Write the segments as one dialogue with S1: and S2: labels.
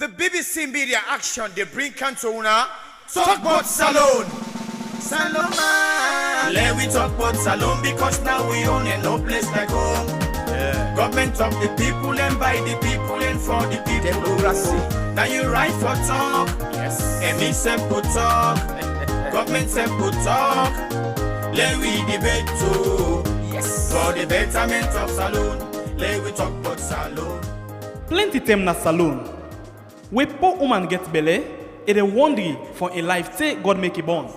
S1: The BBC Media Action, they bring Cantona Talk About Salon. Salon man. Let we talk about salon because now we own it, no place like home. Yeah. Government of the people and by the people and for the people. Democracy. Now you right for talk. Yes. And me simple talk. Government simple talk. Let we debate too. Yes. For the betterment of salon. Let we talk about salon.
S2: Plenty time na salon. Where poor woman get belly, it a wonder for a life say God make it born.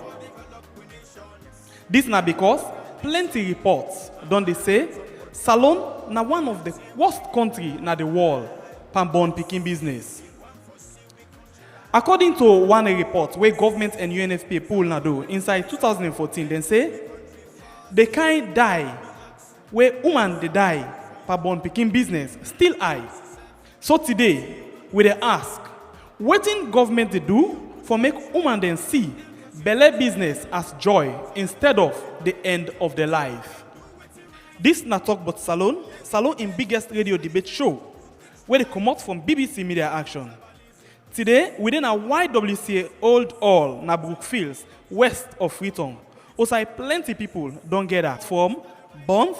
S2: This na because plenty reports don't they say salon na one of the worst country na the world for born Pikin business. According to one report where government and UNFPA pull na do inside 2014, they say the kind die where woman they die for born Pikin business still high. So today we dey ask, wetin government dey do for make woman dem see belle business as joy instead of the end of their life? This na Talk About Salon, Salon in biggest radio debate show, where they come out from BBC Media Action. Today, within a YWCA Old Hall na Brookfields, west of Freetown, also plenty people don't get that from Bonth,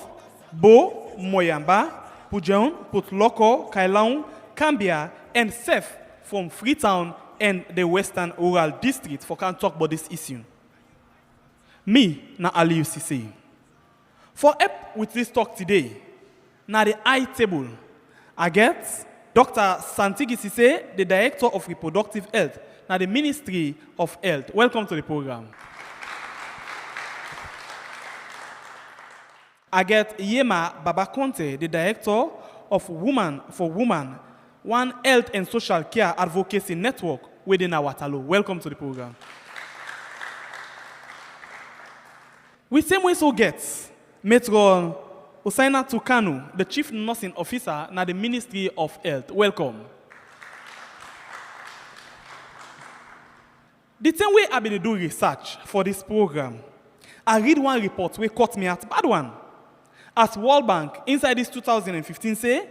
S2: Bo, Moyamba, Pujeon, Putloko, Kailong, Cambia, and Seth from Freetown and the Western Rural District for can talk about this issue. Me, na Ali UCC. For help with this talk today, na the high table, I get Dr. Santigi Sise, the Director of Reproductive Health, na the Ministry of Health. Welcome to the program. I get Yema Babakonte, the Director of Woman for Woman, One Health and Social Care Advocacy Network within our Waterloo. Welcome to the program. We same way so get Metro Usaina Tukanu, the Chief Nursing Officer na the Ministry of Health. Welcome. The same way I been do research for this program, I read one report where caught me at bad one. As World Bank inside this 2015 say,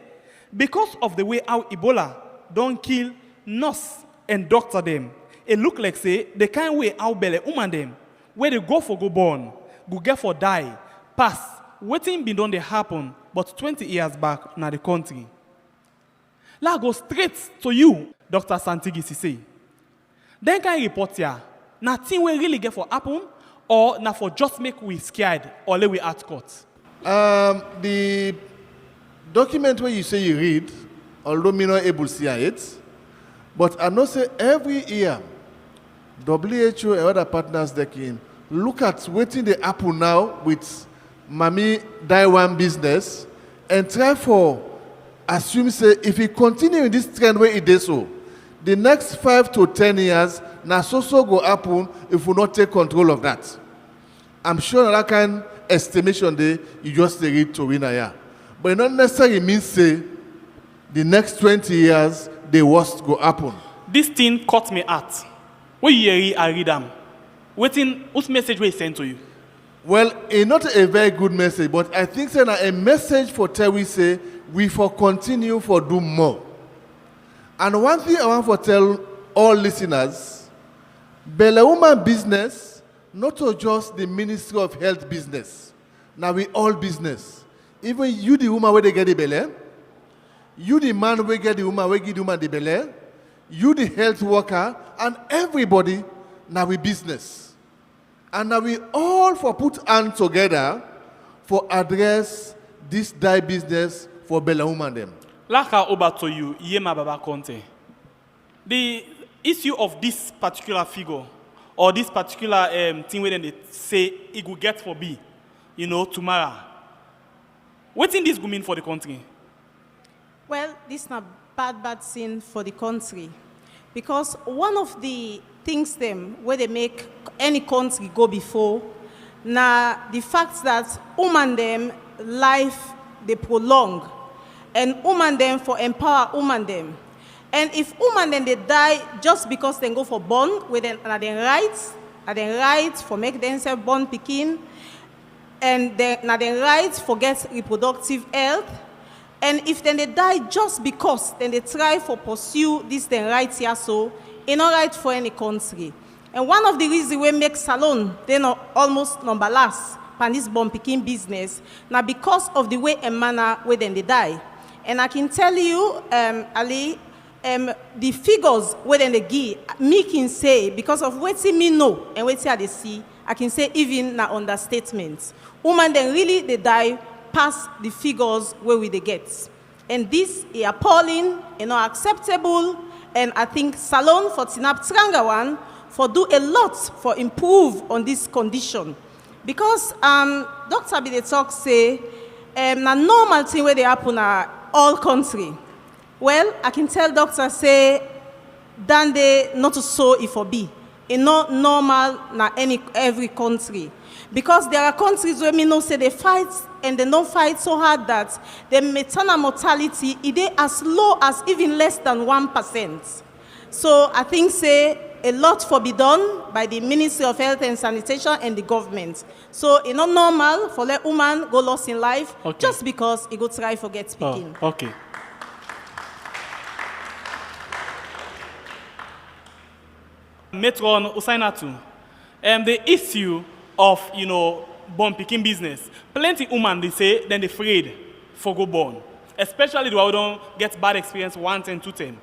S2: because of the way how Ebola don't kill nurse and doctor them, it look like say the kind way how belle woman them, where they go for go born, go get for die, pass, waiting been done they happen, but 20 years back na the country. Let go straight to you, Dr. Santigi Sise. Then can report here, nothing will really get for happen, or na for just make we scared, or let we at court.
S3: The document where you say you read, although me not able to see it, but I know say every year, WHO and other partners they can look at waiting the happen now with Mami Die One business and try for assume say if we continue in this trend where it is so, the next 5 to 10 years, na so go happen if we not take control of that. I'm sure that kind estimation there you just read to win a year. But it not necessarily means say the next 20 years the worst go happen.
S2: This thing caught me at. When you hear I read them. Waiting, what message we send to you?
S3: Well, it's not a very good message, but I think say a message for tell we say we for continue for do more. And one thing I want to tell all listeners, belle woman business, not just the Ministry of Health business. Now we all business. Even you the woman where they get the belly, you the man where get the woman where give the woman the belly, you the health worker, and everybody now we business. And now we all for put hands together for address this die business for belle woman them.
S2: Laka over to you, Yema Baba Conte. The issue of this particular figure or this particular thing where they say it will get for B, tomorrow. What in this go mean for the country?
S4: Well, this is not bad thing for the country. Because one of the things them where they make any country go before, now the fact that woman them life they prolong and woman them for empower woman them. And if woman then they die just because they go for born with them rights for make themselves born Pikin, and then rights for get reproductive health, And if then they die just because then they try for pursue this then right here, so it's not right for any country. And one of the reasons we make salon, they not almost number last, and this born Pikin business, now because of the way and manner where then they die. And I can tell you, Ali, the figures where then they give, me can say, because of what me know and what they see, I can say even na understatement. Women then really they die past the figures where we they get. And this is appalling, not acceptable, and I think Salon for Tinap Trangawan for do a lot for improve on this condition. Because Dr. Bide talk say, na normal thing where they happen in all country. Well, I can tell doctor say, than they not so if for be. It's not normal na every country. Because there are countries where me know say they fight and they don't fight so hard that the maternal mortality is as low as even less than 1%. So I think say a lot for be done by the Ministry of Health and Sanitation and the government. So it's not normal for let woman go lost in life just because he go try forget speaking.
S2: Oh, okay. Metron Usainatu, the issue of, born picking business. Plenty women, they say, then they're afraid for go born. Especially the one who don't get bad experience 1 10, 2 10.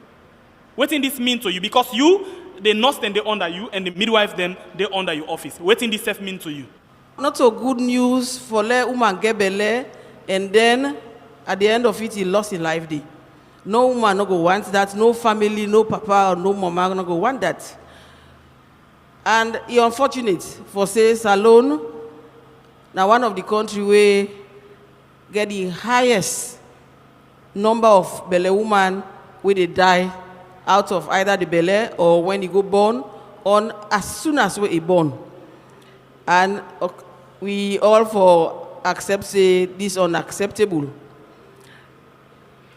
S2: What does this mean to you? Because you, the nurse, then they under you, and the midwife, then they under your office. What does this mean to you?
S5: Not so good news for let woman get belle, and then at the end of it, he lost his life day. No woman no go want that. No family, no papa, or no mama no go want that. And it's unfortunate for say Salone, now one of the country where get the highest number of belle women where they die out of either the belle or when they go born on as soon as we born. And we all for accept say this unacceptable.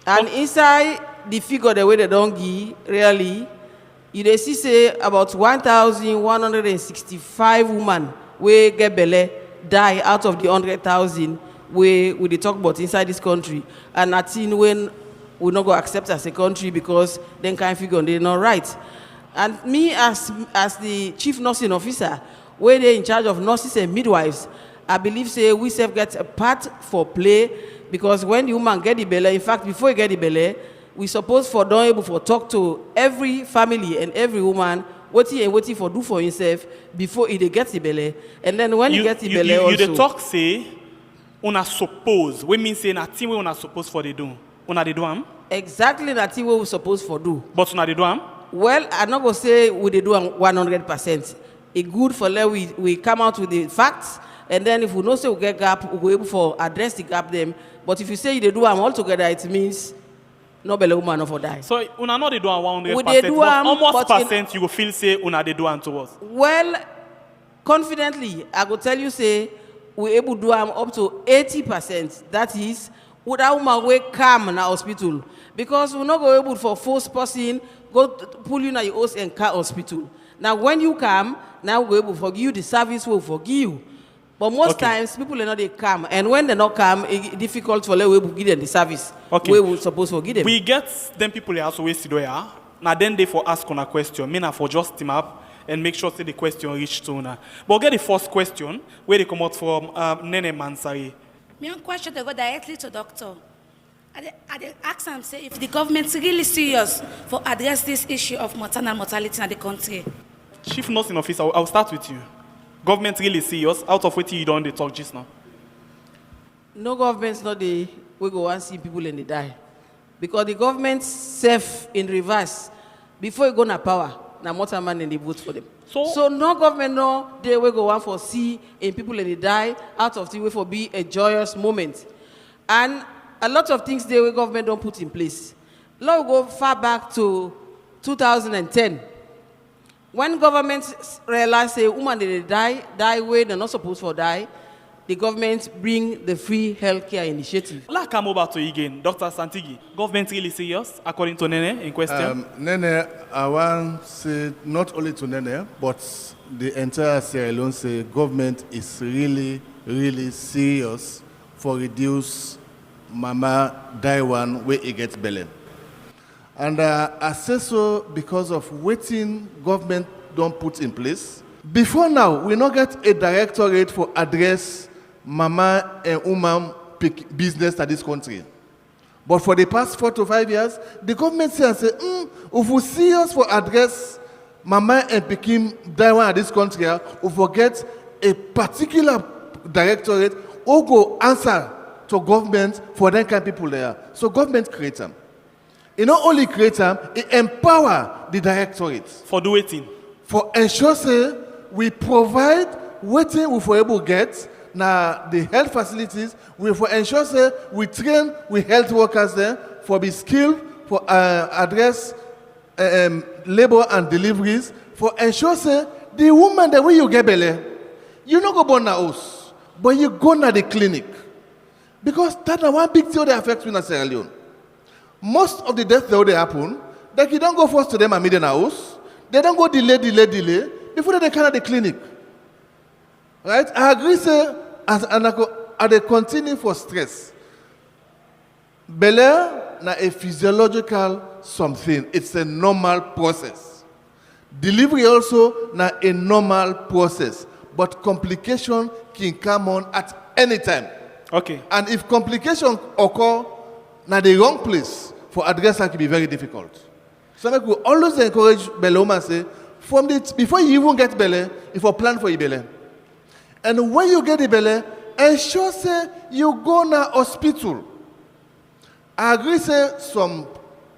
S5: And inside the figure the way they don't give really. You see say about 1,165 women where get belle die out of the 100,000 we talk about inside this country. And I think when we not go accept as a country because then kind of figure they're not right. And me as the chief nursing officer, where they in charge of nurses and midwives, I believe say we self get a part for play because when the woman get the belle, in fact before you get the belle, we suppose for don't able for talk to every family and every woman what he for do for himself before he gets the belly. And then when he gets the belly also.
S2: You the talk say, una suppose. We mean say na thing we una suppose for the do. Una the do am?
S5: Exactly that thing we suppose for do.
S2: But una the do am?
S5: Well, I'm not going to say we the do am 100%. It's good for let we come out with the facts. And then if we know say we get gap, we go able for address the gap them. But if you say you do am all together, it means no belle woman no for die.
S2: So una not dey do am 100%.
S5: Would they do am,
S2: almost percent you go feel say una dey do am to us.
S5: Well, confidently, I go tell you say we able do am up to 80%. That is, without woman we come in the hospital because we not go able for force person go pull you na your house and car hospital. Now when you come, now we go able forgive you the service will forgive you. But most times, people are not they come. And when they not come, it's difficult for them to give them the service. We will suppose to give them.
S2: We get them people here also waste there. Now then they for ask on a question. Me na for just team up and make sure say the question reach to una. But get the first question where they come out from Nene Mansari.
S6: My question they go directly to doctor. I ask them say if the government really serious for address this issue of maternal mortality in the country.
S2: Chief Nursing Officer, I'll start with you. Government really serious out of what you don't they talk just now?
S5: No government's not the we go and see people and they die. Because the government safe in reverse before you go na power, na mortal man and they vote for them. So no government no they will go on for see in people and they die out of the way for be a joyous moment. And a lot of things the government don't put in place. Let we go far back to 2010. When government realize say women they die where they're not supposed to die, the government bring the free healthcare initiative.
S2: Let's come over to you again, Dr. Santigi. Government really serious, according to Nene in question?
S3: Nene, I want to say not only to Nene, but the entire Sierra Leone say government is really, really serious for reduce mama die one where he gets belly. And I say so because of waiting government don't put in place. Before now, we not get a directorate for address mama and woman business at this country. But for the past 4 to 5 years, the government say, if we serious for address mama and Pikin die one at this country, we forget a particular directorate who go answer to government for that kind of people there. So government create them. It not only create them, it empower the directorate.
S2: For do waiting.
S3: For ensure say we provide waiting we for able get now the health facilities. We for ensure say we train with health workers there for be skilled for address labor and deliveries. For ensure say the woman that when you get belly, you not go born na house, but you go na the clinic. Because that's one big thing that affects you in Sierra Leone. Most of the deaths that happen, that you don't go first to them and meet in a house, they don't go delay, before they come at the clinic. Right? I agree, say, as they continue for stress. Belle na a physiological something. It's a normal process. Delivery also na a normal process. But complication can come on at any time.
S2: Okay.
S3: And if complication occur, now the wrong place for address can be very difficult. So I will always encourage Belle woman say, from the before you even get Belle, if you plan for your Belle. And when you get the Belle, ensure say you go na hospital. I agree say some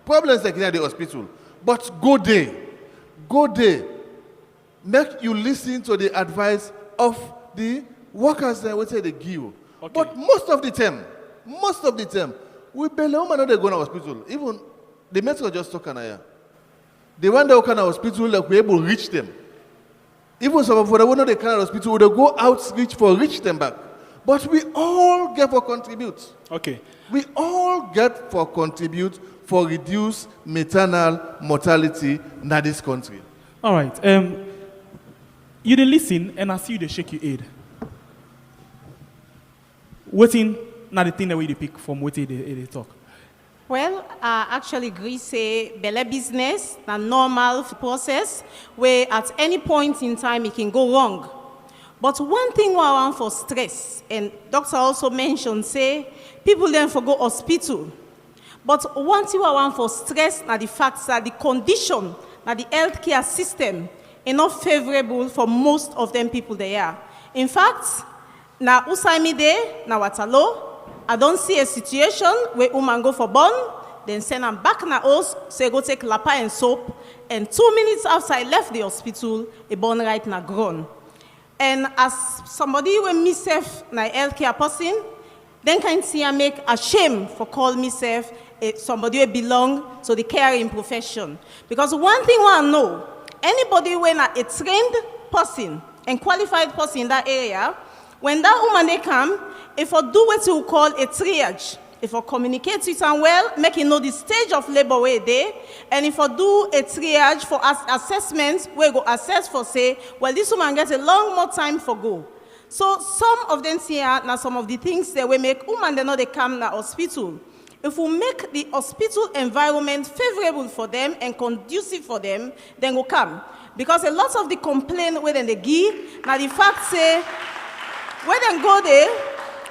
S3: problems like in the hospital, but go there. Go there. Make you listen to the advice of the workers that will say they give you. Okay. But most of the time, we Belle woman not they go to hospital. Even the metro just talk here. The one that go to hospital, like we able to reach them. Even some of the one they come to hospital, we go outreach for reach them back. But we all get for contribute.
S2: Okay.
S3: We all get for contribute for reduce maternal mortality in this country.
S2: All right. You dey listen and I see you dey shake your head. Waiting, not the thing that we pick from what they talk.
S4: Well, actually, agree say belle business a normal process where at any point in time it can go wrong. But one thing we want for stress, and doctor also mentioned, say people then for go hospital. But one thing we want for stress na the fact that the condition, na the healthcare system, is not favorable for most of them people there. In fact, na Usaimi Day, na Watalo, I don't see a situation where woman go for born, then send them back na house, say go take lapa and soap, and 2 minutes outside left the hospital, a born right na grown. And as somebody when myself na healthcare person, then can see I make a shame for call myself somebody who belong to the caring profession. Because one thing I know, anybody when a trained person and qualified person in that area, when that woman they come, if I do what you call a triage, if I communicate with them well, make you know the stage of labor where they, and if I do a triage for assessments, where go assess for say, well, this woman gets a long more time for go. So some of them here, now some of the things that we make women they know they come to hospital. If we make the hospital environment favorable for them and conducive for them, then go come. Because a lot of the complaint where they give, now the fact say, when they go there,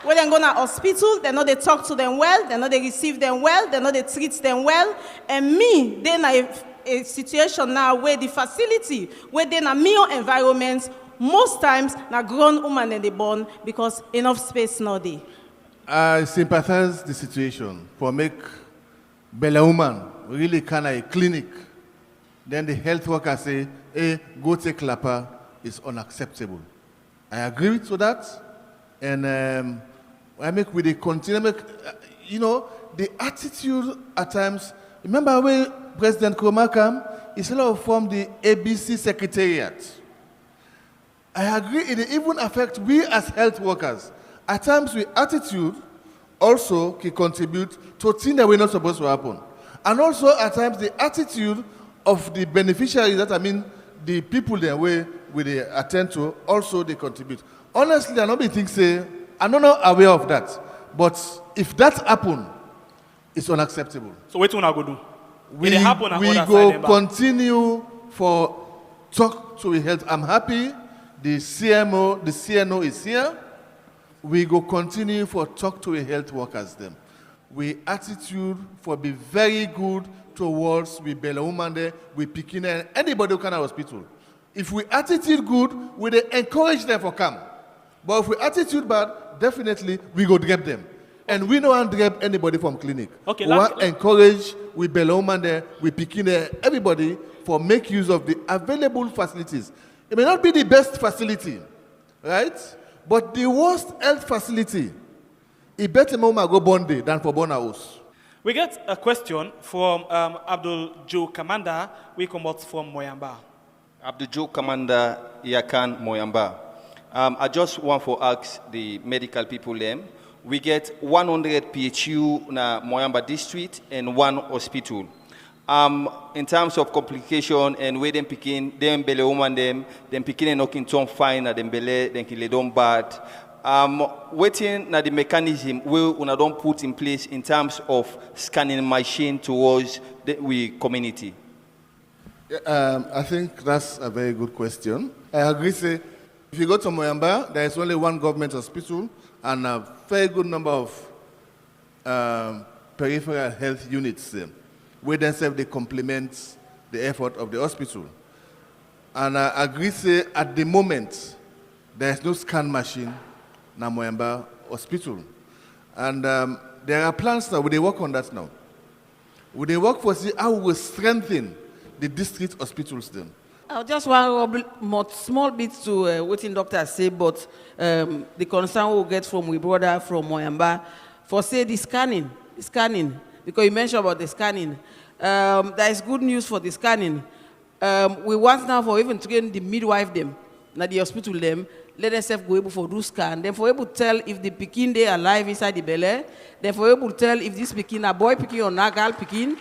S4: when they go to hospital, they know they talk to them well, they know they receive them well, they know they treat them well. And me, then a situation now where the facility, where they are meal environments, most times na grown woman and they born because enough space not there.
S3: I sympathize the situation for make Belle woman really kind of a clinic. Then the health worker say, hey, go take lapa is unacceptable. I agree to that. And I make with the continue, the attitude at times. Remember when President Kroma came, he said from the ABC Secretariat. I agree, it even affects we as health workers. At times, with attitude also can contribute to things that we're not supposed to happen. And also, at times, the attitude of the beneficiaries, that I mean, the people that we attend to, also they contribute. Honestly, I don't think say, I'm not aware of that. But if that happen, it's unacceptable.
S2: So what una go do?
S3: We,
S2: It dey happen on
S3: we
S2: other
S3: go
S2: side, Emba.
S3: continue for talk to health. I'm happy the CNO is here. We go continue for talk to health workers them. We attitude for be very good towards we Bella woman there, we Pikin and anybody who can hospital. If we attitude good, we dey encourage them for come. But if we attitude bad, definitely we go drop them. And we don't want to drop anybody from clinic.
S2: Okay,
S3: we want encourage we Bella woman there, we Pikin everybody for make use of the available facilities. It may not be the best facility, right? But the worst health facility, it better mama go Bondi than for Bona House.
S2: We get a question from Abdul Joe Kamanda. We come out from Moyamba.
S7: Abdul Joe Kamanda Yakan Moyamba. I just want to ask the medical people them. We get 100 PHU na Moyamba district and 1 hospital. In terms of complication and where them picking, them belle woman them picking and knocking tongue fine na them belle, then kill them bad. Waiting na the mechanism we una don't put in place in terms of scanning machine towards the community.
S3: I think that's a very good question. I agree. Say, if you go to Moyamba, there is only 1 government hospital and a very good number of peripheral health units there, where themselves they complement the effort of the hospital. And I agree. Say, at the moment, there is no scan machine in Moyamba hospital. And there are plans now. They work on that now. They work for see how we will strengthen the district hospitals then.
S5: I just want more small bit to what the doctor say, but the concern we'll get from my brother from Moyamba for say the scanning, because you mentioned about the scanning. There is good news for the scanning. We want now for even train the midwife them, not the hospital them, let themselves go able for do scan. Then for able to tell if the Pikin they alive inside the belly. Then for able to tell if this Pikin a boy Pikin or not girl Pikin.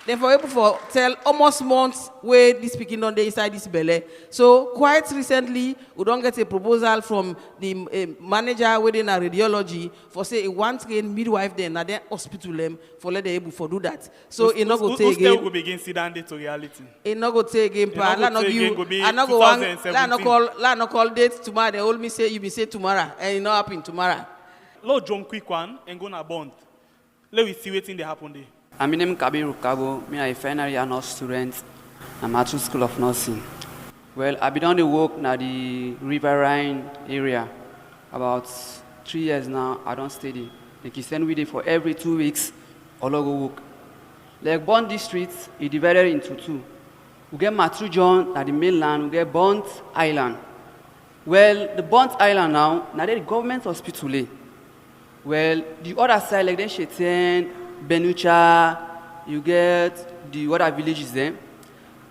S5: Then for able to tell almost months where this Pikin on the inside this belly. So quite recently, we don't get a proposal from the manager within a radiology for say a one trained midwife then at the hospital them for let they able for do that. So it not go take again.
S2: Who begin sit down to reality?
S5: It not go take again. I not go one. Call date tomorrow. They all me say you be say tomorrow, and it not happen tomorrow.
S2: Lord John quick one and go na bond. Let we see what thing they happen there.
S8: My name is Kabiru Kabo. I'm a final year nurse student. I'm at School of Nursing. Well, I've been on the work in the Riverine area about 3 years now. I don't study. Like you send me there for every 2 weeks. All go work. Like Bond district is divided into 2. We get Matthew John at the mainland. We get Bond Island. Well, the Bond Island now the government hospital. Well, the other side like then Shetan, Benucha, you get the other villages there.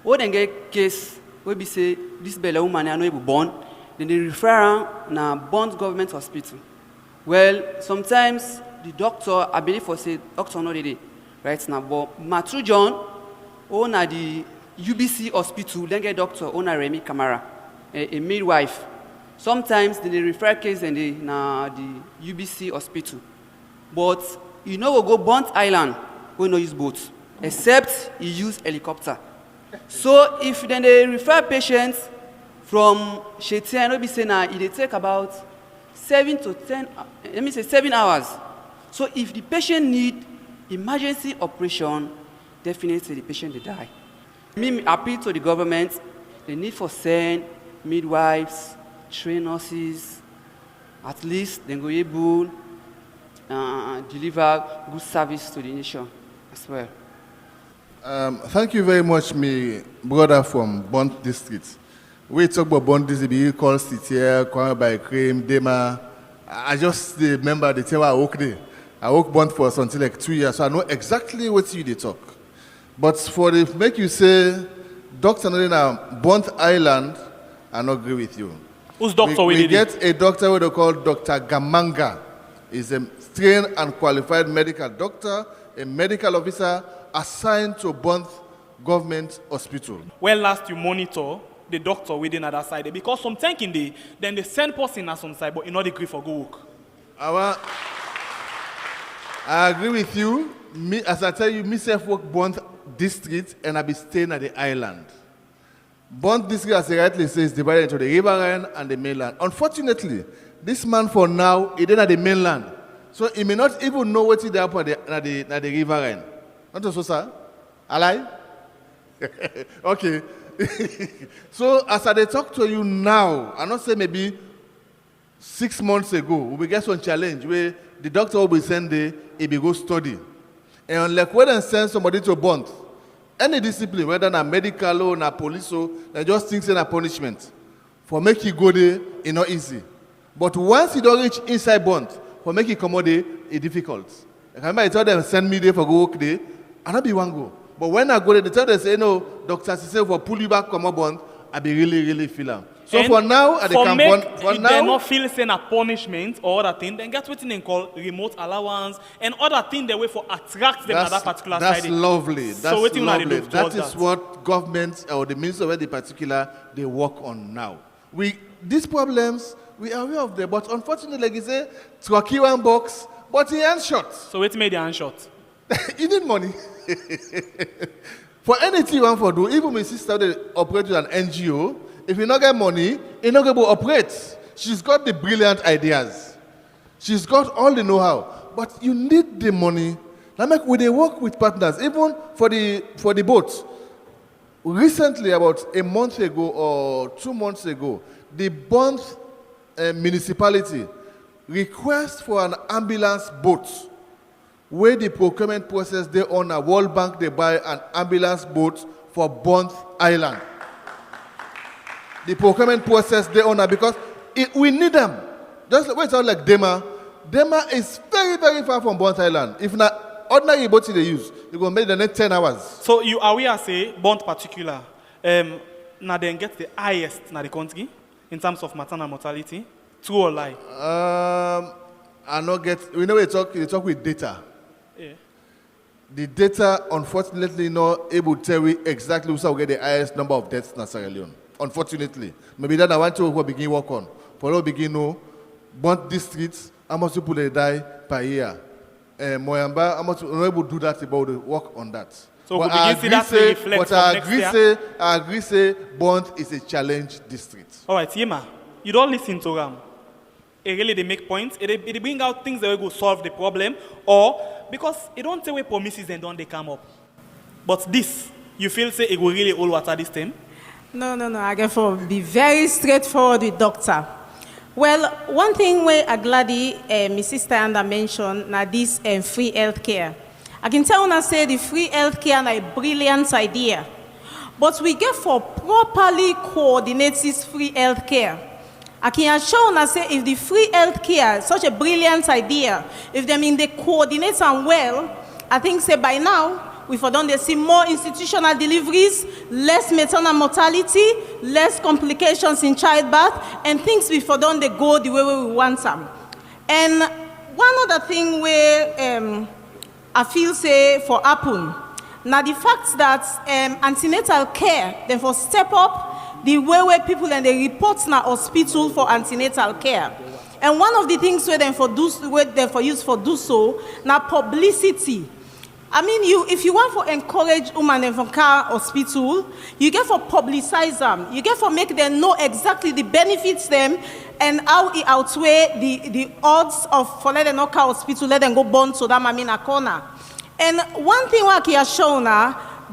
S8: When they get case, where we say this Bella woman I know able born, then they refer her na Bond government hospital. Well, sometimes the doctor, I believe for say doctor not there, right now, but Matthew John, own at the UBC hospital, then get doctor own a Remy Camara, a midwife. Sometimes they refer case and they na the UBC hospital, but you know we go Bond Island, we no use boats, except you use helicopter. So if then they refer patients from Shetia, no be say now it take about 7 to 10, let me say 7 hours. So if the patient need emergency operation, definitely the patient will die. Me appeal to the government, they need for send midwives, trained nurses, at least they go able deliver good service to the nation as well.
S3: Thank you very much, my brother from Bond District. We talk about Bond District, we call Sierra, Kwame by Cream, Dema. I just remember the time I work there. I work Bond for until like 2 years, so I know exactly what you they talk. But for the make you say, Dr. Nolina, Bond Island, I don't agree with you.
S2: Who's doctor
S3: we get a doctor what they call Dr. Gamanga. He's a trained and qualified medical doctor, a medical officer assigned to Bond government hospital.
S2: Well, last you monitor the doctor within other side because some thinking then they send person at some side, but you not agree for go work.
S3: I agree with you. Me, as I tell you, myself work Bond district and I be staying at the island. Bond district, as he rightly says, is divided into the riverine and the mainland. Unfortunately, this man for now, he didn't at the mainland. So he may not even know what he did at the riverine. Not so, sir? Ally? Okay. So as I talk to you now, I not say maybe 6 months ago, we get some challenge where the doctor will be sending he be go study. And like when they send somebody to Bond, any discipline, whether na medical or na police, or they just think it's a punishment. For make you go there, it's not easy. But once you don't reach inside Bond, for make you come out there, it's difficult. I remember I told them send me there for go work there, and I be one go. But when I go there, they tell them say no, doctor say for pull you back come out Bond, I be really feeling. So
S2: and
S3: for now, at the camp, for now,
S2: they not feel saying a punishment or other thing, then get what they call remote allowance and other thing they way for attract them at that particular side.
S3: That's lovely. That's
S2: so
S3: lovely. That is what government or the minister of the particular they work on now. These problems we are aware of them, but unfortunately, like you say, to a key one box, but he ain't short.
S2: So it made the hand short.
S3: You need money. For anything you want to do, even my sister they operate with an NGO. If you not get money, you're not going to operate. She's got the brilliant ideas. She's got all the know-how. But you need the money. Like when they work with partners, even for the boats. Recently, about a month ago or 2 months ago, the Bond municipality request for an ambulance boat where the procurement process they own a World Bank, they buy an ambulance boat for Bond Island. The procurement process they own because we need them. Just like it's like Dema. Dema is very far from Bond Island. If not ordinary boat they use, they're going to make the next 10 hours.
S2: So you are aware say Bond particular, now then get the highest in the country in terms of maternal mortality. True or lie?
S3: I not get. We know we talk with data.
S2: Yeah.
S3: The data, unfortunately, not able to tell you exactly who will get the highest number of deaths in Sierra Leone. Unfortunately, maybe that I want to begin work on. For all begin no, Bond districts, how much people they die per year. Moyamba, how much we're able to do that about the work on that.
S2: So we begin see that reflect
S3: but I agree say Bond is a challenge district.
S2: All right, Yema, you don't listen to them. Really, they make points. They bring out things that will solve the problem, or because it don't take away promises and don't they come up. But this, you feel say it will really hold water this time?
S4: No. I get for be very straightforward with doctor. Well, one thing where Agladi, my sister Anda mentioned, now this free healthcare. I can tell when I say the free healthcare is a brilliant idea, but we get for properly coordinate this free healthcare. I can assure you say if the free healthcare such a brilliant idea, if they coordinate them well, I think say by now. We for done they see more institutional deliveries, less maternal mortality, less complications in childbirth, and things we for done they go the way we want them. And one other thing where I feel say for happen, now the fact that antenatal care they for step up the way where people and they report na hospital for antenatal care. And one of the things where they for use for do so now publicity. I mean, if you want to encourage women from car hospital, you get for publicize them. You get for make them know exactly the benefits them and how it outweigh the odds of for let them not car hospital, let them go born so that in a corner. And one thing what I has shown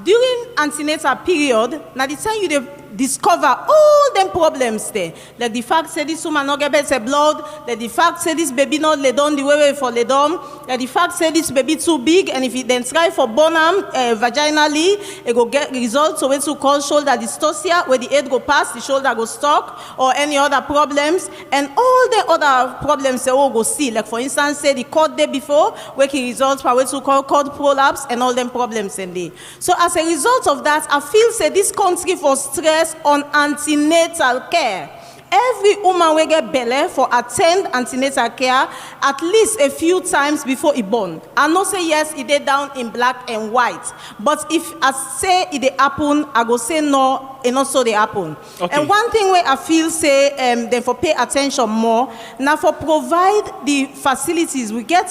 S4: during antenatal period, now the time you discover all them problems there. Like the fact say this woman not get better blood, like the fact say this baby not lay down the way for lay down, like the fact say this baby too big, and if it then try for born vaginally, it go get results so it's called shoulder dystocia, where the head go past, the shoulder go stuck, or any other problems, and all the other problems they all go see. Like for instance, say the cord day before, where it results for what we call cord prolapse, and all them problems in there. So as a result of that, I feel say this country for stress on antenatal care. every woman will get belle for attend antenatal care at least a few times before e born. I know say yes, it dey down in black and white, but if I say it dey happen, I go say no, it not so they happen.
S2: Okay.
S4: And one thing where I feel say then for pay attention more, now for provide the facilities, we get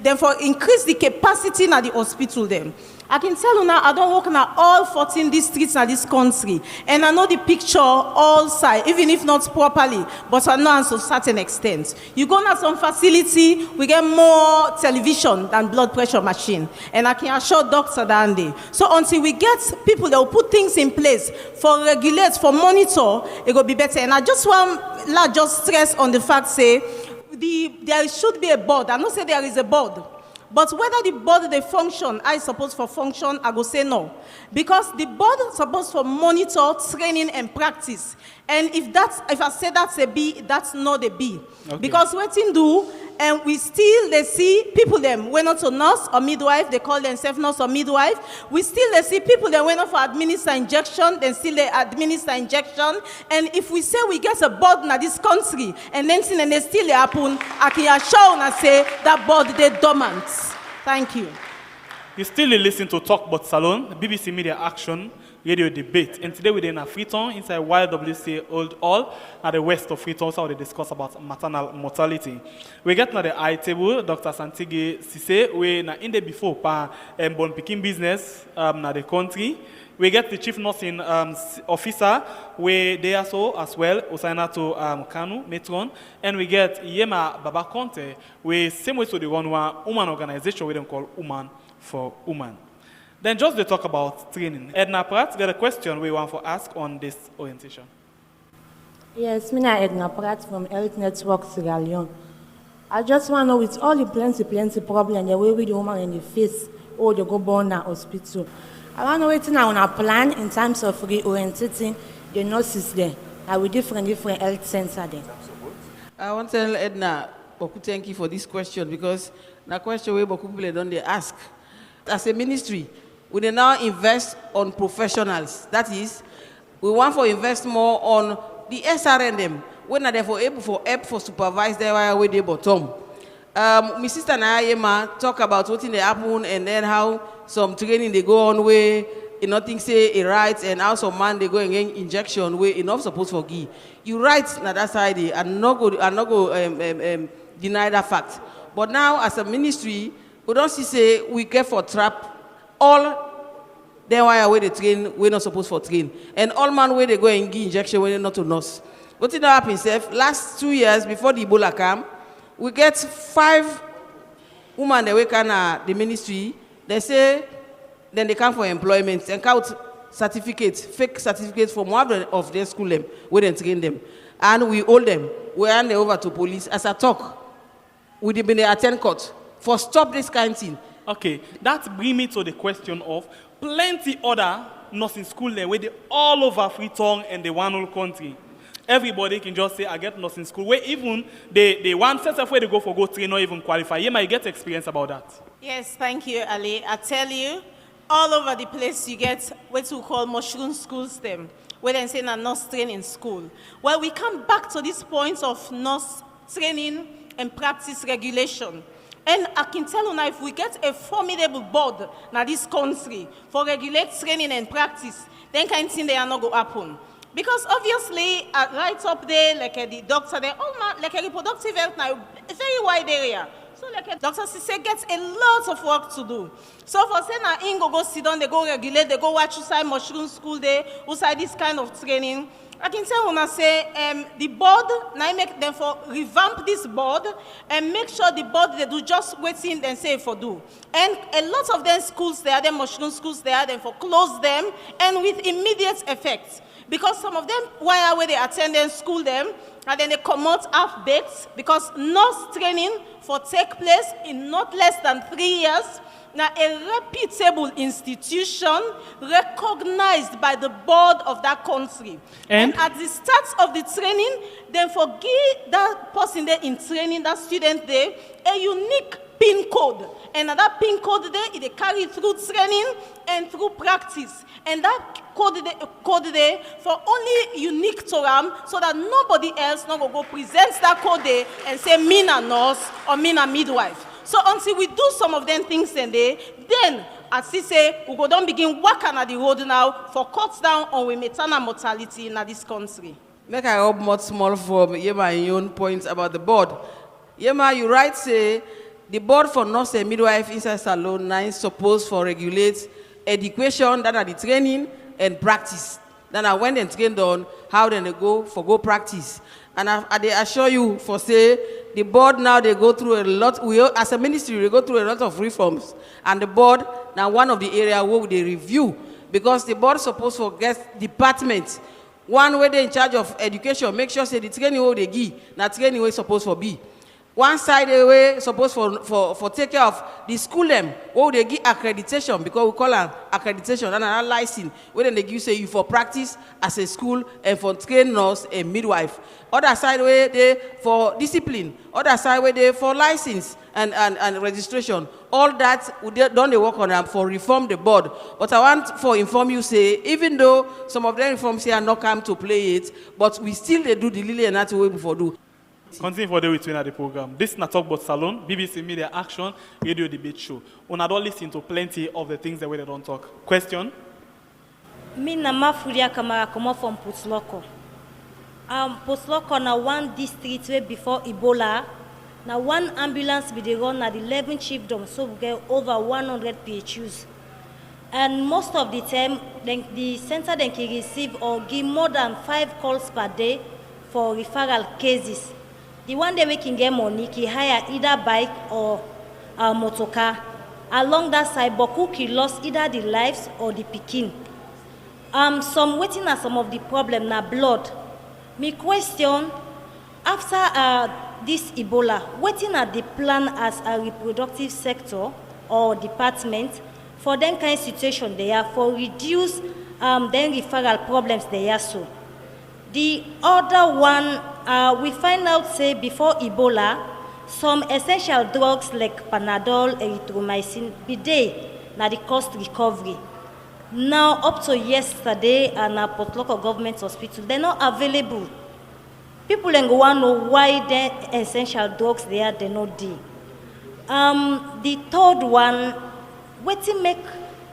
S4: then for increase the capacity na the hospital them. I can tell you now, I don't work now all 14 districts in this country, and I know the picture all side, even if not properly, but I know to a certain extent. You go now some facility, we get more television than blood pressure machine, and I can assure Dr. Dandy. So until we get people that will put things in place for regulate, for monitor, it will be better. And I just want to just stress on the fact, say, there should be a board. I don't say there is a board. But whether the board they function, I suppose for function, I go say no. Because the board is supposed to monitor, training, and practice. And if I say that's a B, that's not a B. Okay. Because what in do, and we still they see people them went not to nurse or midwife, they call themselves nurse or midwife. We still they see people that went off for administer injection, then still they administer injection. And if we say we get a board in this country, and then they still happen, I can assure and say that board they dormant. Thank you.
S2: You still listen to Talk But Salon, BBC Media Action, radio debate. And today we're in a Freetown inside YWCA Old Hall at the west of Freetown, so we discuss about maternal mortality. We get now the high table, Dr. Santige Sise, we na in the before pa born Pikin business na the country. We get the chief nursing officer, where they are so as well, Usaina to Kanu, Metron, and we get Yema Baba Conte, we same way to the one woman organization we don't call Woman for Woman. Then just to talk about training. Edna Pratt got a question we want to ask on this orientation.
S9: Yes, I'm Edna Pratt from Health Network Sierra Leone. I just want to know, with all the plenty problem, the way with the woman in the face, or they go born at hospital. I want to know what's now on our plan in terms of reorientating the nurses there, with different health centers there.
S5: I want to tell Edna, Boku, thank you for this question, because the question where Boku people don't they ask. As a ministry, we dey now invest on professionals. That is, we want to invest more on the SRN them, when they for able for help for supervise their way they bottom. My sister Nayema talk about what in the happen and then how some training they go on way, nothing say a right, and how some man they go and get injection way enough supposed for give. You right na that side, and not go deny that fact. But now as a ministry, we don't see say we get for trap all them why they train, we're not supposed for train. And all man where they go and give injection when they not to nurse. What did happen himself? Last 2 years before the Ebola came, we get 5 women that work on the ministry. They say then they come for employment and count certificates, fake certificates from one of their school them, where they train them. And we hold them. We hand them over to police. As I talk, we been attend court for stop this kind of thing.
S2: Okay, that brings me to the question of plenty other nursing school there where they all over Freetown and the one whole country. Everybody can just say, I get nursing school, where even they want set up where they go for go train or even qualify. You might get experience about that.
S4: Yes, thank you, Ali. I tell you, all over the place you get what we call mushroom schools them, where they say a nurse training school. Well, we come back to this point of nurse training and practice regulation. And I can tell you now, if we get a formidable board in this country for regulate training and practice, then kind of thing they are not going to happen. Because obviously, right up there, like the doctor, they all like a reproductive health now, a very wide area. So like Dr. Sise gets a lot of work to do. So for saying that Ingo go sit down, they go regulate, they go watch inside mushroom school there, inside this kind of training. I can tell when I say the board, now I make them for revamp this board and make sure the board they do just waiting and say for do. And a lot of them schools there, them mushroom schools there, then for close them and with immediate effect. Because some of them, while they attend and school them, and then they come out half-baked because nurse training for take place in not less than 3 years. Now, a reputable institution recognized by the board of that country. And at the start of the training, then forgive that person there in training, that student there, a unique PIN code. And that PIN code there, it carry through training and through practice. And that code there for only unique to them, so that nobody else not go present that code there and say me a nurse or me a midwife. So until we do some of them things then as he say, we go down begin working at the road now for cuts down on we maternal mortality in this country.
S5: Make I up much small for my own points about the board. Yema, you right say the board for nurse and midwife inside salon now is supposed for regulate education, that are the training and practice. Then when they train done, how then they go practice. And I assure you for say the board now they go through a lot. We as a ministry we go through a lot of reforms, and the board now one of the area where they review, because the board is supposed to get departments. One where they in charge of education, make sure say the training where they give, now training where supposed for be. One side way supposed for take care of the school them where they give accreditation, because we call them accreditation and another license where they give say you for practice as a school and for train nurse and midwife. Other side way they for discipline, other side way they for license and registration. All that we don't they work on them for reform the board. But I want for inform you say, even though some of them reforms here are not come to play it, but we still they do the lily and that way before do.
S2: Continue for the way to the program. This is not Talk About Salon, BBC Media Action, Radio Debate Show. We don't listen to plenty of the things that we don't talk. Question?
S10: Me na Mafulia Kamara come from Potloko. Potloko na one district way before Ebola. Now one ambulance be the run at 11 chiefdoms, so we get over 100 PHUs. And most of the time, the center then can receive or give more than 5 calls per day for referral cases. The one day we can get money, can hire either bike or motorcar. Along that side, Boku ki lost either the lives or the Pikin. Some waiting at some of the problem na blood. Me question, after this Ebola, waiting at the plan as a reproductive sector or department for them kind of situation they are for reduce then referral problems they are so. The other one, we find out say before Ebola, some essential drugs like Panadol, erythromycin, be there na the cost recovery. Now up to yesterday, and Potloko Government Hospital, they're not available. People then go want to know why the essential drugs there they not there. The third one, what to make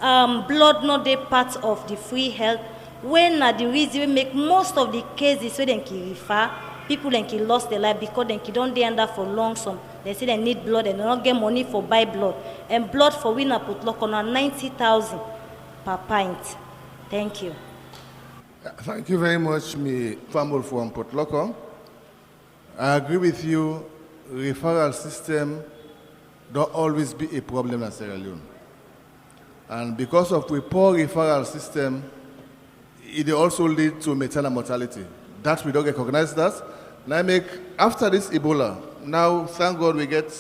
S10: blood not the part of the free health, when the reason make most of the cases so they can refer, people then can lost their life because they don't they under for long some. They say they need blood and they don't get money for buy blood. And blood for winner Potloko na 90,000 per pint. Thank you.
S3: Thank you very much, me family from Potloko. I agree with you. Referral system don't always be a problem in Sierra Leone. And because of the poor referral system, it also leads to maternal mortality. That we don't recognize that. Now after this Ebola, now thank God we get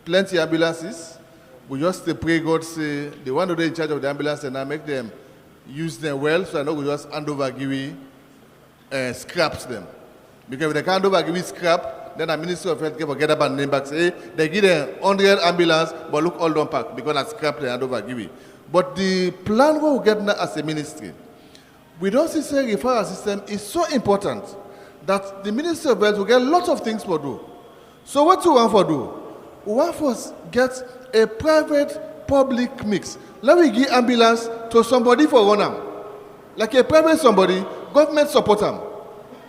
S3: plenty ambulances. We just pray God say the one who is in charge of the ambulance and I make them use them well, so I know we just hand over give scraps them. Because if they can't over give scrap, then the Ministry of Health can forget about name back say they give them 100 ambulance, but look all don't pack because that's scrap they hand over give. But the plan we get now as a ministry, we don't see say referral system is so important that the Ministry of Health will get lots of things for do. So what do we want for do? We want for get a private public mix. Let me give ambulance to somebody for one arm. Like a private somebody, government support them.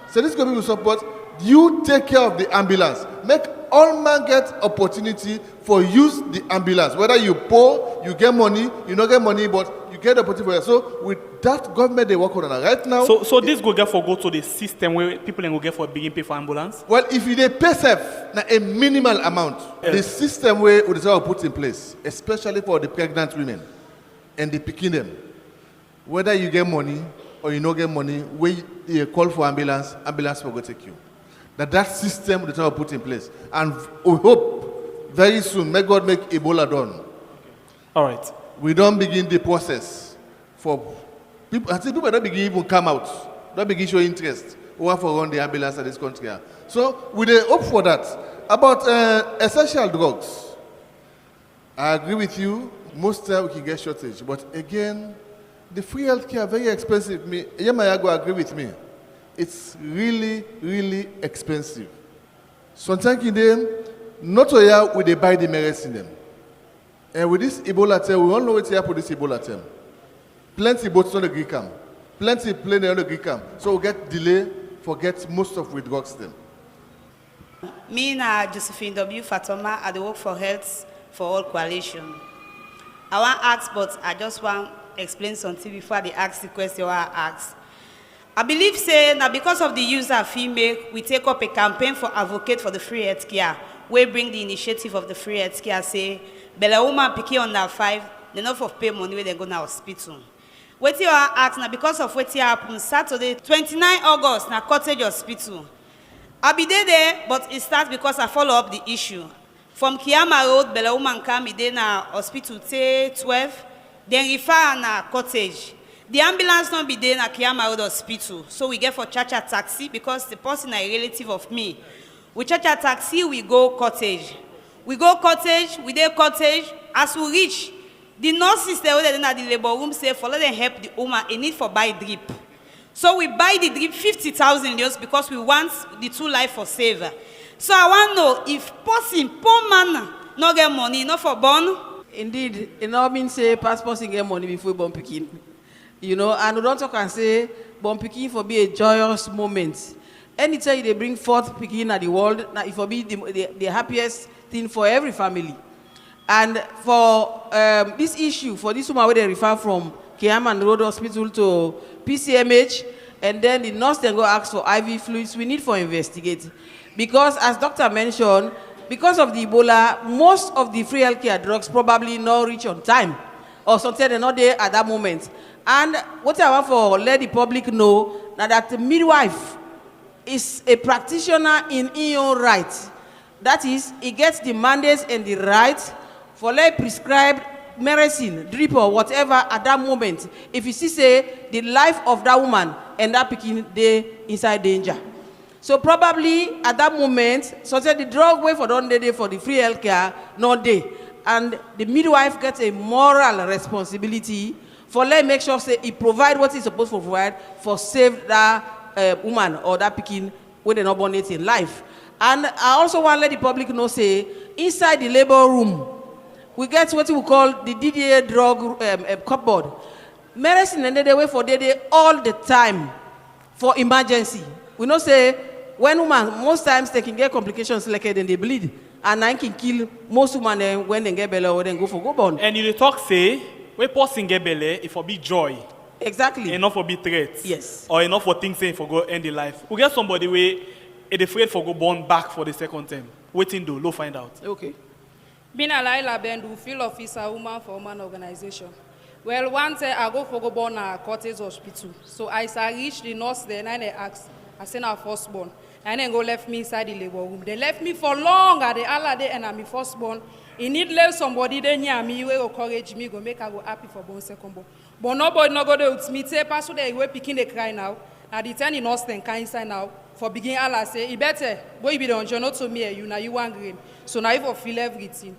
S3: So this government will support, you take care of the ambulance. Make all man get opportunity for use the ambulance. Whether you poor, you get money, you don't get money, but you get the opportunity for it. So with that government they work on it right now.
S2: So this go get for go to the system where people will get for begin pay for ambulance?
S3: Well, if they pay safe, a minimal amount, yes. The system where we will put in place, especially for the pregnant women and the Pikin them, whether you get money or you don't get money, when you call for ambulance will go take you. That system we will put in place. And we hope very soon, may God make Ebola done.
S2: Okay. All right.
S3: We don't begin the process for people. I think people don't begin even come out, don't begin show interest. We want to run the ambulance in this country. So we hope for that. About essential drugs, I agree with you. Most time we can get shortage. But again, the free healthcare are very expensive. Yamayago agree with me. It's really, really expensive. Sometimes not only will they buy the medicine them. And with this Ebola term, we all know what's happening with this Ebola term. Plenty boats on the Greek camp. Plenty plane on the Greek camp. So we get delay, forget most of with drugs them.
S11: Me na Josephine W. Fatoma, I work for Health for All Coalition. I want to ask, but I just want to explain something before they ask the question I ask. I believe, say, now because of the user fee make, we take up a campaign for advocate for the free healthcare. We bring the initiative of the free healthcare, say, Bella woman Pikin on that 5, they not for pay money when they go to hospital. What you are asking, now because of what happened Saturday, 29 August, na Cottage Hospital. I be there, but it starts because I follow up the issue. From Kiama Road, Bella woman come in na hospital till 12, then refer na Cottage. The ambulance not be there na Kiama Road Hospital, so we get for Chacha taxi because the person is a relative of me. We Chacha taxi, we go Cottage. We go Cottage, we dey Cottage. As we reach, the nurses there in the labor room say for let them help the woman in need for buy drip. So we buy the drip 50,000 just because we want the 2 life for save. So I want to know if person, poor man, no get money, not for born.
S5: Indeed, it not mean say pass person get money before born Pikin. You know, and we don't talk and say born Pikin for be a joyous moment. Anytime they bring forth Pikin at the world, it will be the happiest thing for every family. And for this issue, for this woman where they refer from Kiaman Road Hospital to PCMH, and then the nurse then go ask for IV fluids, we need for investigate. Because as doctor mentioned, because of the Ebola, most of the free healthcare drugs probably not reach on time. Or sometimes they're not there at that moment. And what I want for let the public know now that the midwife is a practitioner in her own right. That is, he gets the mandates and the right for let prescribed medicine, drip or whatever at that moment. If you see say the life of that woman and that Pikin they inside danger. So probably at that moment, so that the drug way for don't day for the free healthcare not day. And the midwife gets a moral responsibility for let make sure say he provide what he's supposed to provide for save that woman or that Pikin when they not born it in life. And I also want to let the public know say inside the labor room we get what we call the DDA drug cupboard. Medicine and they wait for day all the time for emergency. We know say when woman most times they can get complications like then they bleed and I can kill most women when they get belly or then go for go born.
S2: And you talk say when person get belly, it for be joy.
S5: Exactly.
S2: Enough for be threats.
S5: Yes.
S2: Or enough for things saying for go end the life. We get somebody where is afraid for go born back for the second time. Waiting do, low find out.
S5: Okay.
S12: Been a Laila Bendu, field officer, woman for woman organization. Well, one day I go for go born at Cottage Hospital. So I reached the nurse there and I asked, I sent our firstborn. And then go left me inside the labor room. They left me for long at the other day and I'm my firstborn. It need left somebody there near me will encourage me, go make her go happy for born second born. But nobody no go there with me. Say, Pastor, they were picking the cry now. Now the ten in nurse then can inside now. For begin Allah say, he better, boy be the on not to me, you now you want green. So now you feel everything.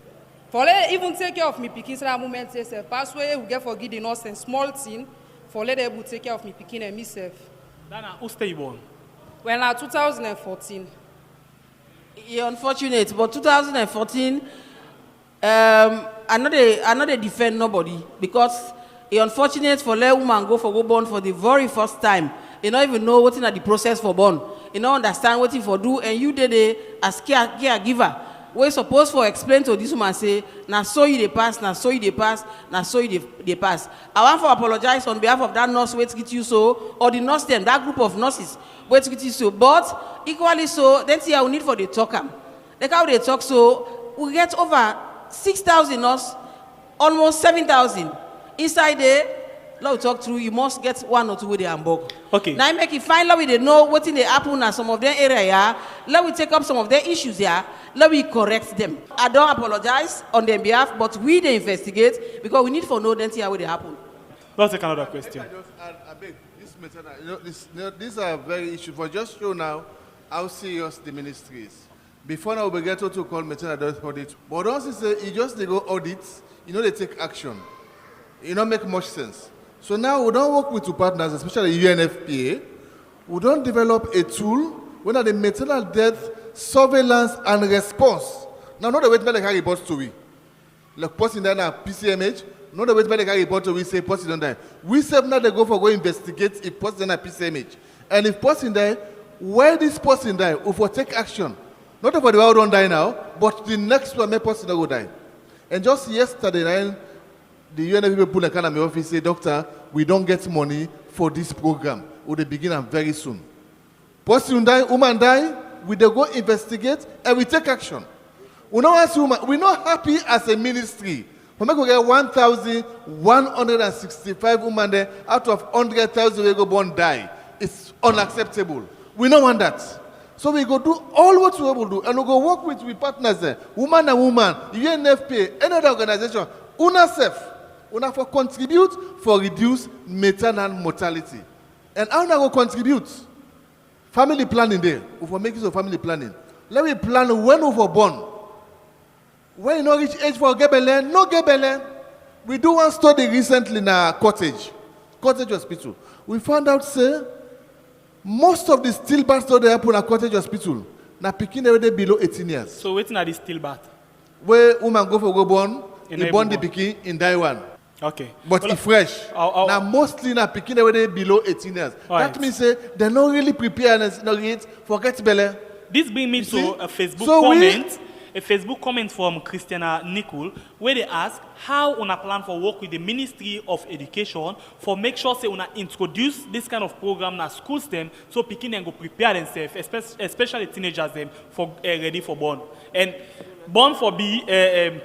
S12: For let even take care of me picking so that moment say, Pastor, we get for give the nurse and small thing, for let them take care of me picking and myself.
S2: Dana, who stay born?
S12: Well, now 2014.
S5: You're unfortunate, but 2014, I know they defend nobody because it's unfortunate for let woman go for go born for the very first time. You don't even know what's in the process for born. You don't understand what you for do, and you did it as caregiver. We're supposed for explain to this woman say, now so you they pass, now so you they pass, now so you they pass. I want to apologize on behalf of that nurse wait to get you so, or the nurse them, that group of nurses wait to get you so. But equally so, then see I will need for the talker. Like how they talk so, we get over 6,000 nurse, almost 7,000 inside there. Now we talk through, you must get 1 or 2 with the hamburg.
S2: Okay.
S5: Now make it fine, let we know what in the happen and some of their area. Let we take up some of their issues here. Let we correct them. I don't apologize on their behalf, but we they investigate because we need to know then see how they happen.
S2: Let's take another question.
S3: I beg, this matter, these are very issues. For just show now how serious the ministry is. Before now, we get to call maternal death audit. But once say you just they go audit, you know they take action. It don't make much sense. So now we don't work with two partners, especially UNFPA. We don't develop a tool when the maternal death surveillance and response. Now, not the way to carry reports to we. Like person that na PCMH, not the way to carry report to we say person don't die. We say now they go for go investigate if person na PCMH. And if person die, where this person die, we for take action. Not for the one who don't die now, but the next one, may person that will die. And just yesterday, the UNFPA people in my office say, Doctor, we don't get money for this program. Will they begin very soon? Person die, woman die, we they go investigate and we take action. We're not happy as a ministry. We make get 1,165 women there out of 100,000 we go born die. It's unacceptable. We don't want that. So we go do all what we will do, and we go work with partners there, woman and woman, UNFPA, any other organization, UNICEF, for contribute for reduce maternal mortality. And how we go contribute? Family planning there. We for make use of family planning. Let me plan when we were born. When you no reach age for Gebele, no Gebele. We do one study recently in a cottage hospital. We found out, say, most of the stillbirths that happen at cottage hospital, na Pikin already below 18 years.
S2: So waiting at the stillbirth?
S3: Where woman go born, he born the Pikin in Taiwan.
S2: Okay.
S3: But it's fresh. Now mostly na Pikin already below 18 years. That means say they're not really prepared for get belle.
S2: This brings me to a Facebook comment. A Facebook comment from Christiana Nicole, where they ask how una plan for work with the Ministry of Education for make sure say una introduce this kind of program na schools them so Pikin can go prepare themselves, especially teenagers them for ready for born and born for be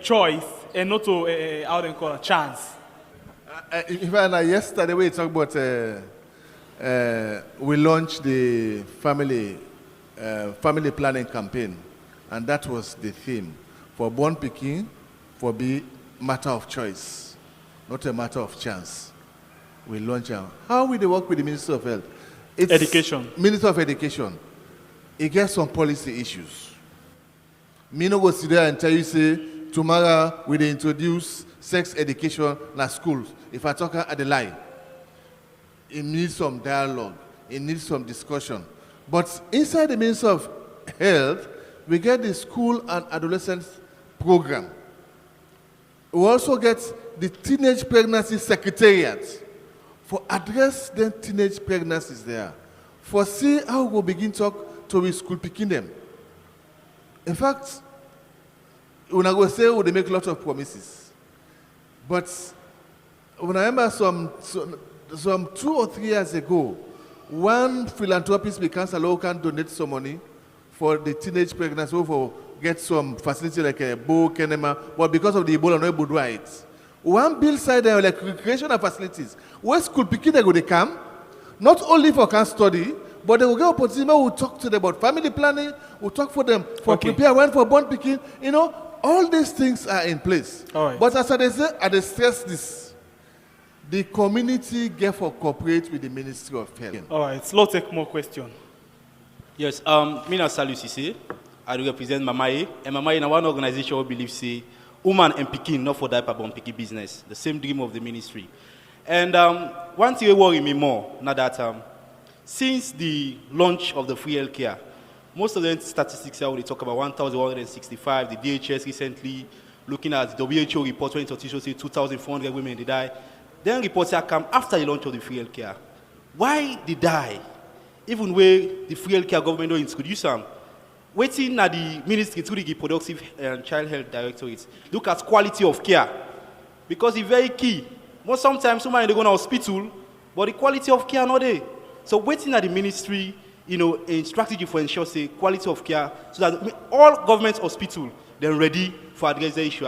S2: choice and not to how they call a chance.
S3: Yesterday we talked about we launched the family planning campaign. And that was the theme. For born Pikin, for be matter of choice, not a matter of chance. We launch out. How will they work with the Ministry of Health? It's
S2: Education.
S3: Ministry of Education. It gets some policy issues. Me no go sit there and tell you, say, tomorrow we will introduce sex education in schools. If I talk at the lie, it needs some dialogue. It needs some discussion. But inside the Ministry of Health, we get the school and adolescent program. We also get the teenage pregnancy secretariat for address the teenage pregnancies there. For see how we begin talk to we school picking them. In fact, when I go say they make a lot of promises. But when I remember some 2 or 3 years ago, one philanthropist we can donate some money for the teenage pregnancy, for get some facility like a bow, kenema, but because of the Ebola, no able to do it. One bill side there like recreational facilities. Where school picking they go they come, not only for can study, but they will get opportunity. We'll talk to them about family planning. We'll talk for them for prepare when for born picking. You know, all these things are in place.
S2: Right.
S3: But as I say, I stress this: the community get for cooperate with the Ministry of Health.
S2: All right, so let's take more questions.
S13: Yes, me na Salu Sise. I represent Mamaye, and Mamaye is one organization who believes say woman and Pikin not for diaper born Pikin business, the same dream of the ministry. And one thing worry me more now that since the launch of the free healthcare, most of the statistics here we talk about 1,165. The DHS recently looking at the WHO report 2022 say 2,400 women they die. Then reports have come after the launch of the free healthcare. Why they die? Even where the free healthcare government don't introduce them, waiting at the ministry to the productive and child health directorate, look at quality of care. Because it's very key. Most sometimes somebody they go to hospital, but the quality of care not there. So waiting at the ministry, you know, a strategy for ensure say quality of care so that all government hospitals they're ready for address the issue.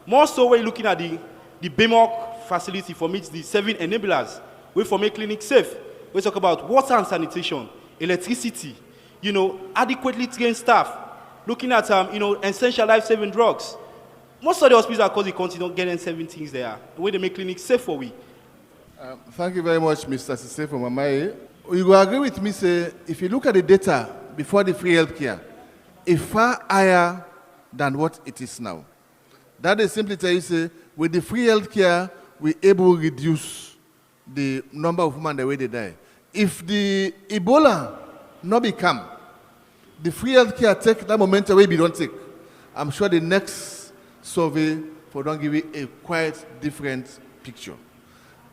S13: More so we're looking at the BMOC facility for meet the 7 enablers, we for make clinic safe. We talk about water and sanitation, electricity, you know, adequately trained staff, looking at, you know, essential life-saving drugs. Most of the hospitals across the country don't get any 7 things there. The way they make clinics safe for we.
S3: Thank you very much, Mr. Sise from Mamaye. You will agree with me, say, if you look at the data before the free healthcare, is far higher than what it is now. That is simply tell you, say, with the free health care, we're able to reduce the number of women the way they die. If the Ebola not become, the free health care take that momentum away we don't take, I'm sure the next survey for don't give you a quite different picture.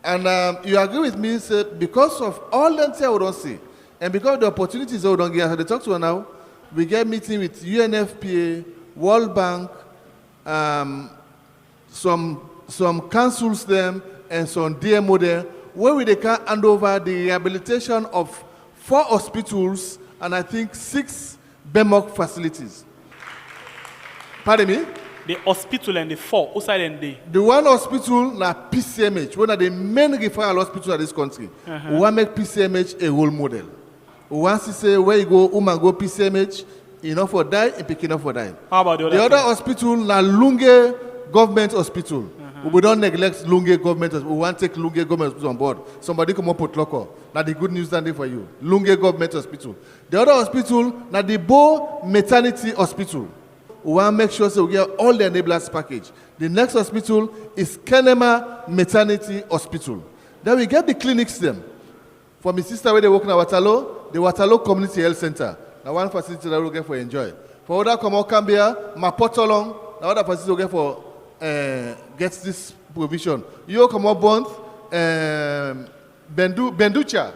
S3: And you agree with me, say, because of all the things we don't see, and because of the opportunities we don't get, as they talk to us now, we get meeting with UNFPA, World Bank, some councils them, and some DMO there, where they can hand over the rehabilitation of 4 hospitals and I think 6 BEMOC facilities. Pardon me?
S2: The hospital and the 4, outside and
S3: the one hospital na PCMH, one of the main referral hospitals in this country. We want to make PCMH a role model. We want to say where you go, woman go PCMH, enough for die, and pick enough for die.
S2: How about the other?
S3: The other hospital na Lunge government hospital. We don't neglect Lunge government. We want to take Lunge government hospital on board. Somebody come up with local. Now the good news standing for you. Lunge government hospital. The other hospital na the Bo maternity hospital. We want to make sure so we get all the enablers package. The next hospital is Kenema Maternity Hospital. Then we get the clinics them. For my sister where they work in Waterloo, the Waterloo Community Health Center. Now one facility that we get for enjoy. For other come out Cambia, Mapotolong, now other facility we get for gets this provision. You come out Bond, Benducha,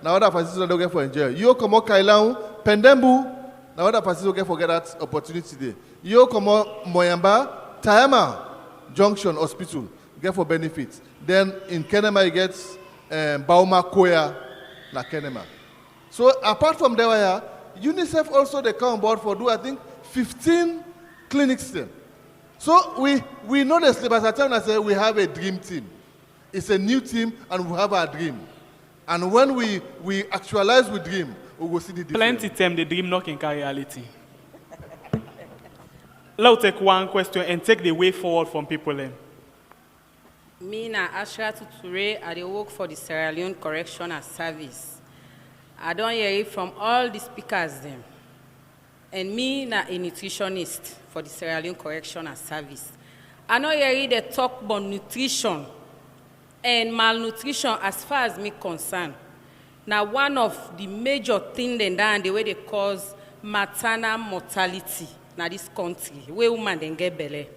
S3: now other facility that we get for enjoy. You come out Kailau, Pendembu. Now other parties will get forget that opportunity there. You come out Moyamba, Tayama Junction Hospital, get for benefits. Then in Kenema you get Bauma Koya na Kenema. So apart from there, UNICEF also they come on board for do I think 15 clinics there. So we know the sleep as I tell you, I say we have a dream team. It's a new team and we have our dream. And when we actualize with dream, we will see the difference.
S2: Plenty time the dream not can carry reality. Let's take one question and take the way forward from people then.
S11: Me na Ashra Tuture, I dey work for the Sierra Leone Correctional Service. I don't hear it from all the speakers them. And me na a nutritionist for the Sierra Leone Correctional Service. I don't hear it they talk about nutrition and malnutrition as far as me concerned. Now, one of the major things and the way they cause maternal mortality in this country, where women then get belly.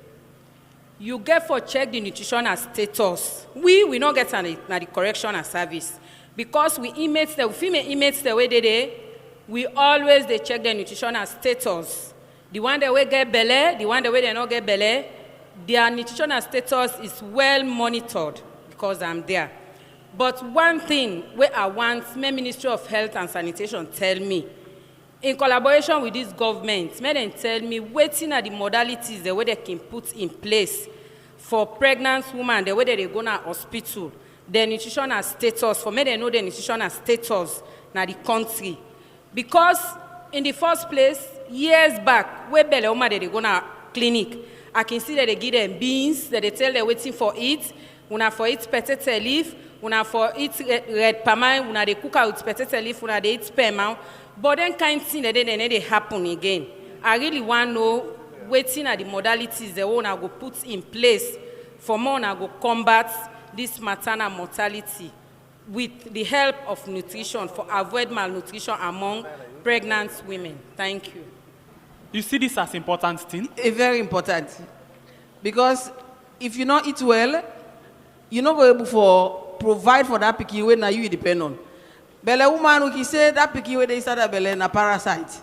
S11: You get for check the nutritional status. We not get on the correctional service because we inmates the female inmates the way we always they check the nutritional status. The one that we get belly, the one that we they not get belly, their nutritional status is well monitored because I'm there. But one thing where I want my Ministry of Health and Sanitation tell me, in collaboration with this government, may they tell me waiting at the modalities the way they can put in place for pregnant women, the way they go to hospital, their nutritional status, for me they know their nutritional status in the country. Because in the first place, years back, where Belle woman they go to clinic, I can see that they give them beans, that they tell they're waiting for it, una for it potato leaf, una for eat red pama, una de cook out potato leaf, una de eat sperm. But then kind thing that they happen again. I really want to know waiting at the modalities the one I go put in place for more I go combat this maternal mortality with the help of nutrition for avoid malnutrition among pregnant women. Thank you.
S2: You see this as important thing?
S5: Very important. Because if you not eat well, you're not going to be able to provide for that pikin when you depend on. Belle woman, we can say that pikin when they start a belle na parasite.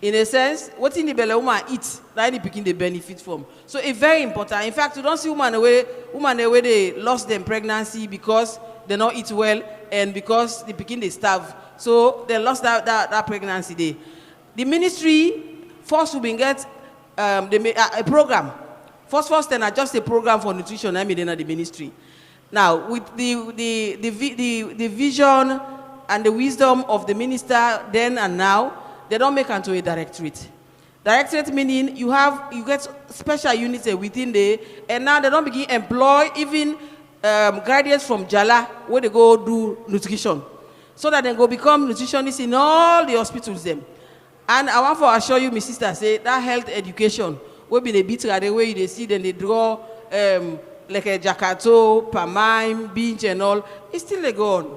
S5: In a sense, what in the belle woman eat, that the pikin they benefit from. So it's very important. In fact, you don't see women away they lost their pregnancy because they not eat well and because the pikin they starve. So they lost that pregnancy day. The ministry first will get a program. First, then adjust a program for nutrition. I mean, then at the ministry. Now, with the vision and the wisdom of the minister then and now, they don't make into a directorate. Directorate meaning you get special units within there, and now they don't begin employ even graduates from Jala where they go do nutrition, so that they go become nutritionists in all the hospitals them. And I want to assure you, my sister, say that health education will be a bit the way they see, then they draw like a Jakato, Pamime, Binge and all. It's still a go on.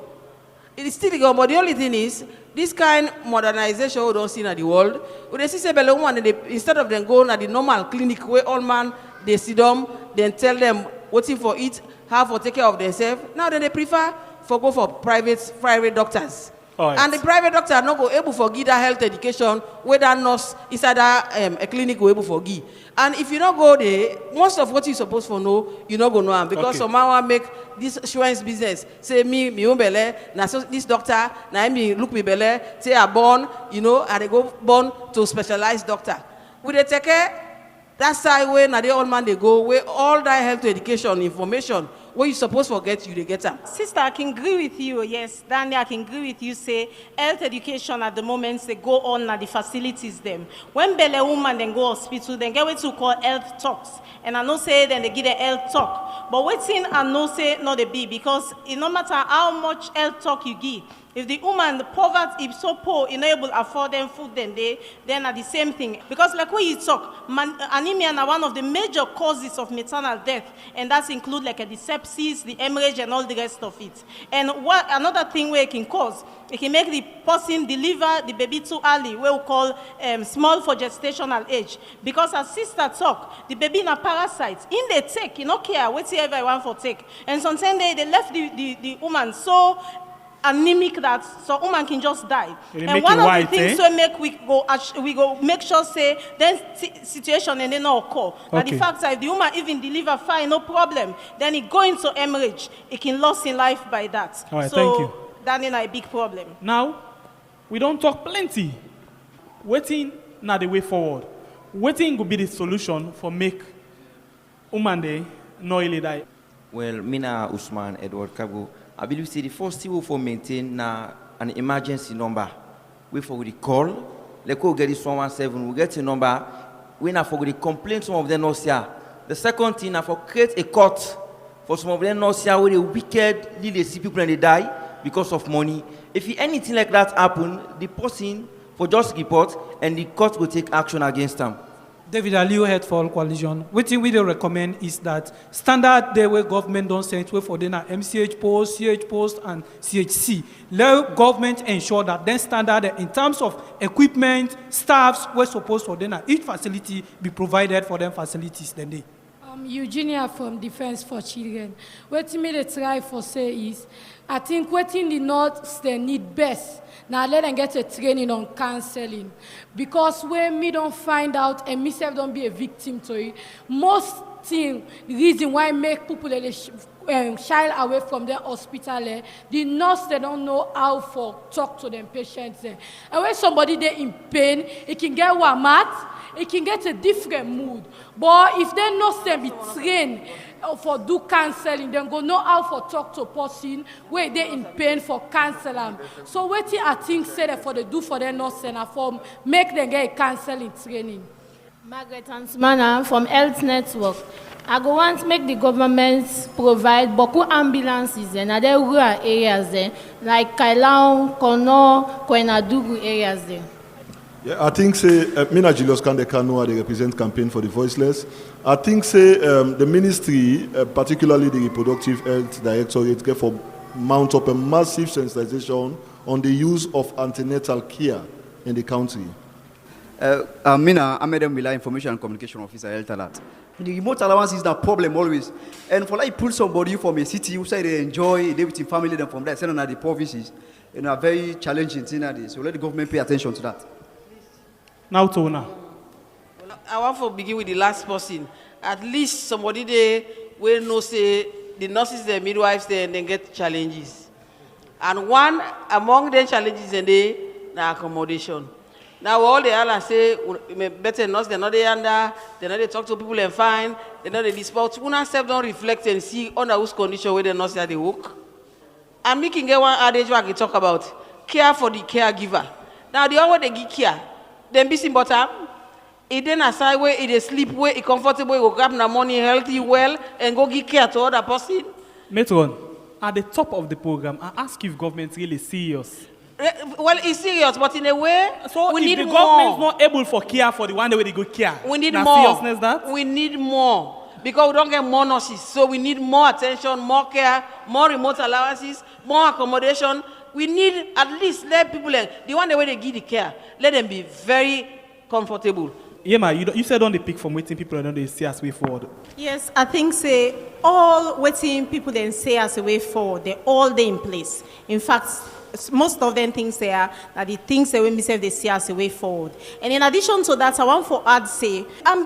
S5: It is still a go on, but the only thing is, this kind of modernization we don't see in the world, we they see say woman, instead of them going at the normal clinic where all man, they sit down, then tell them what's in for it, how to take care of themselves. Now then they prefer for go for private doctors. Right. And the private doctor are not able to give that health education where that nurse inside that a clinic will able to give. And if you don't go there, most of what you're supposed to know, you're not going to know. Because someone want make this insurance business. Say me own belly, now so this doctor, now me look me belly, say I born, you know, and they go born to specialized doctor. Would they take care? That's how way now the old man they go where all that health education information what you supposed to get, you they get them.
S4: Sister, I can agree with you. Yes, Danny, I can agree with you. Say health education at the moment they go on at the facilities them. When belle woman then go hospital, then get what to call health talks. And I know say then they give a health talk. But waiting I know say not the be because it no matter how much health talk you give. If the woman, the poverty is so poor, unable to afford them food, then are the same thing. Because like when you talk, anemia is one of the major causes of maternal death, and that include like the sepsis, the hemorrhage, and all the rest of it. And what another thing where it can cause, it can make the person deliver the baby too early, what we call small for gestational age. Because as sister talk, the baby in a parasite, in they take, you don't care, whatever I want for take. And sometimes they left the woman so anemic that so woman can just die. And one of the things we go make sure say then situation and then no occur. And the fact that if the woman even deliver fine, no problem, then it go into hemorrhage, it can lose in life by that.
S2: All right,
S4: so
S2: thank you.
S4: That is a big problem.
S2: Now, we don't talk plenty. Waiting not the way forward. Waiting will be the solution for make woman they no really die.
S14: Well, Mina Usman Edward Kabu. I believe the first thing we for maintain an emergency number. We for the call, let's go get this 117. We get a number. We now for the complaint some of them not here. The second thing, I for create a court for some of them not here where the wicked they see people and they die because of money. If anything like that happen, the person for just report and the court will take action against them.
S15: David Aliu Head for All Coalition. What we do recommend is that standard day where government don't send way for them MCH post, CH post, and CHC. Let government ensure that then standard in terms of equipment, staffs, we're supposed for them each facility be provided for them facilities then they.
S16: Eugenia from Defense for Children. What me they try for say is, I think what in the North they need best. Now let them get a training on counseling. Because when me don't find out and myself don't be a victim to it, most thing, the reason why make people shy away from their hospital, the nurse they don't know how to talk to them patients. And when somebody they in pain, it can get one mat, it can get a different mood. But if they nurse them be trained for do counseling, then go know how to talk to a person where they in pain for counseling. So what I think say that for the do for their nurse and form make them get a counseling training.
S17: Margaret Hansmana from Health Network. I go want to make the government provide beaucoup ambulances in other rural areas there, like Kailao, Kono, Kwenadugu areas there.
S18: Yeah, I think say Mina Julius Kandekano, they represent campaign for the voiceless. I think say the ministry, particularly the reproductive health directorate, get for mount up a massive sensitization on the use of antenatal care in the country.
S19: Mina, I'm Madam Mila, Information and Communication Officer, Health Alert. The remote allowance is the problem always. And for like pull somebody from a city who say they enjoy, they with family, then from that, send on the provinces, a very challenging thing. So let the government pay attention to that.
S2: Now, Tona.
S5: I want to begin with the last person. At least somebody there will know say the nurses, the midwives, they get challenges. And one among the challenges in the accommodation. Now all the others say better nurse, they're not there under, they're not they talk to people and fine, they're not they dispute. Una self don't reflect and see under whose condition where the nurse are they work. And we can get one adage where I can talk about care for the caregiver. Now the one they give care, then be bottom. It then aside where it is sleep where it comfortable, you go grab the money healthy well and go give care to other person.
S2: Metron, at the top of the program, I ask if government really serious
S5: Well, it's serious, but in a way,
S2: so
S5: we
S2: if
S5: need
S2: the
S5: more.
S2: government not able for care for the one way they go care,
S5: We need
S2: na
S5: more.
S2: seriousness that?
S5: We need more. Because we don't get more nurses. So we need more attention, more care, more remote allowances, more accommodation. We need at least let people, the one way they give the care, let them be very comfortable.
S2: Yeah, ma, you said on the pick from waiting people and they see us way forward.
S4: Yes, I think say all waiting people then say as a way forward, they're all there in place. In fact, most of them things they are that the things that we say they see as a way forward. And in addition to that, I want for add say an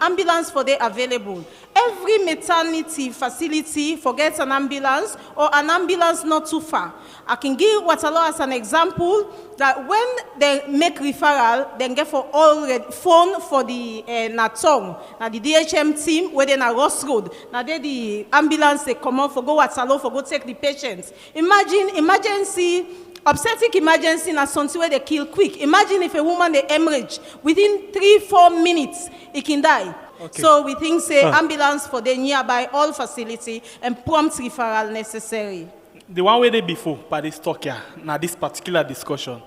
S4: ambulance for they available. Every maternity facility forgets an ambulance or an ambulance not too far. I can give Waterloo as an example that when they make referral, then get for already phone for the Natong, now the DHM team where they na Ross Road. Now they the ambulance they come out for go Waterloo for go take the patients. Imagine emergency. Obstetric emergency na something where they kill quick. Imagine if a woman they hemorrhage within 3-4 minutes, it can die. Okay. So we think say ambulance for the nearby all facility and prompt referral necessary.
S2: The one way they before, by this talk here, now this particular discussion,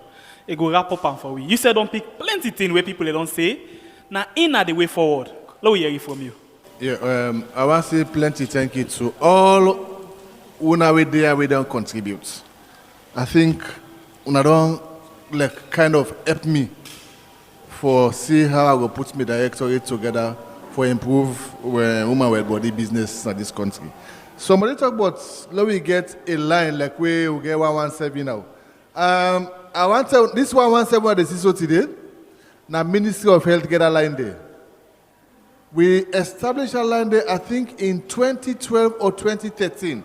S2: it go wrap up and for we. You said don't pick plenty things where people they don't say. Now in the way forward, let me hear it from you.
S3: Yeah, I want to say plenty thank you to all una we there we don't contribute. I think una don't like kind of help me for see how I will put my directorate together for improve woman well body business in this country. Somebody talk about let we get a line like we get 117 now. I want to this 117 what they see so today. Now Ministry of Health get a line there. We established a line there I think in 2012 or 2013.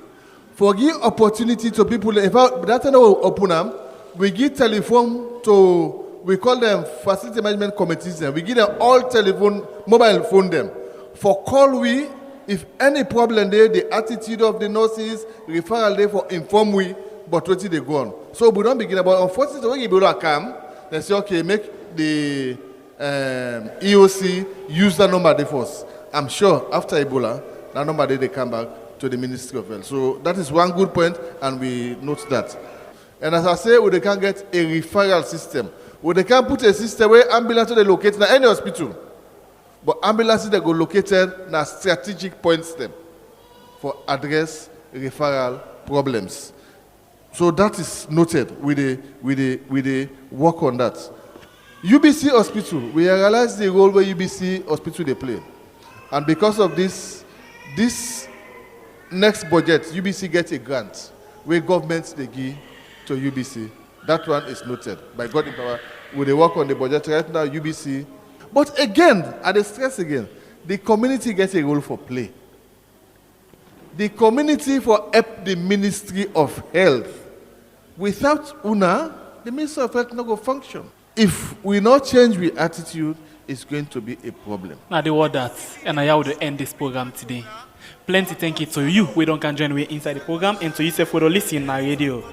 S3: For give opportunity to people. In fact, that time we open them, we give telephone to, we call them facility management committees. We give them all telephone, mobile phone them. For call we, if any problem there, the attitude of the nurses, referral there for inform we, but what they go on. So we don't begin about, unfortunately, when you build a cam, they say, okay, make the EOC use that number there first. I'm sure after Ebola, that number there, they come back to the Ministry of Health. So that is one good point, and we note that. And as I say, we can get a referral system. We can put a system where ambulances they locate in any hospital, but ambulances they go located in strategic points them for address referral problems. So that is noted. We the work on that. UBC Hospital, we realize the role where UBC Hospital they play, and because of this next budget, UBC gets a grant where government they give to UBC. That one is noted. By God in power, we they work on the budget right now, UBC. But again, I stress again, the community gets a role for play. The community for help the Ministry of Health. Without UNA, the Ministry of Health not go function. If we not change our attitude, it's going to be a problem.
S2: Now the word that, and I would end this program today. Plenty thank you to you. We don't can join we inside the program and to yourself for listening na radio.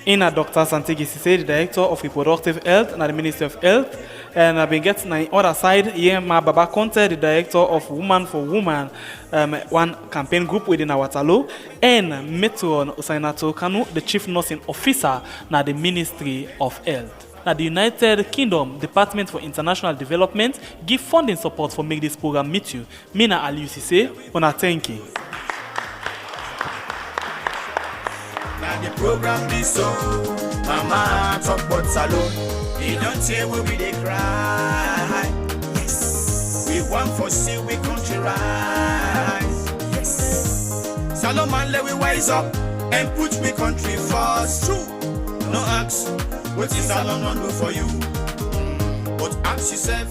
S2: In a Dr. Santigi Sise, the Director of Reproductive Health and the Ministry of Health. And I've been getting on the other side here, my Baba Conte, the Director of Woman for Woman, one campaign group within our Waterloo. And Metron Usainato Kanu, the Chief Nursing Officer na the Ministry of Health. Now, the United Kingdom Department for International Development give funding support for make this program meet you. Mina Aliusise, Ona thank you.
S1: Now the program be so, Mama talk about salon. You don't say we be they cry. Yes, we want for see we country rise. Yes, Salon man let we wise up and put we country first. True, no ask. What is Salon on do for you? But ask yourself,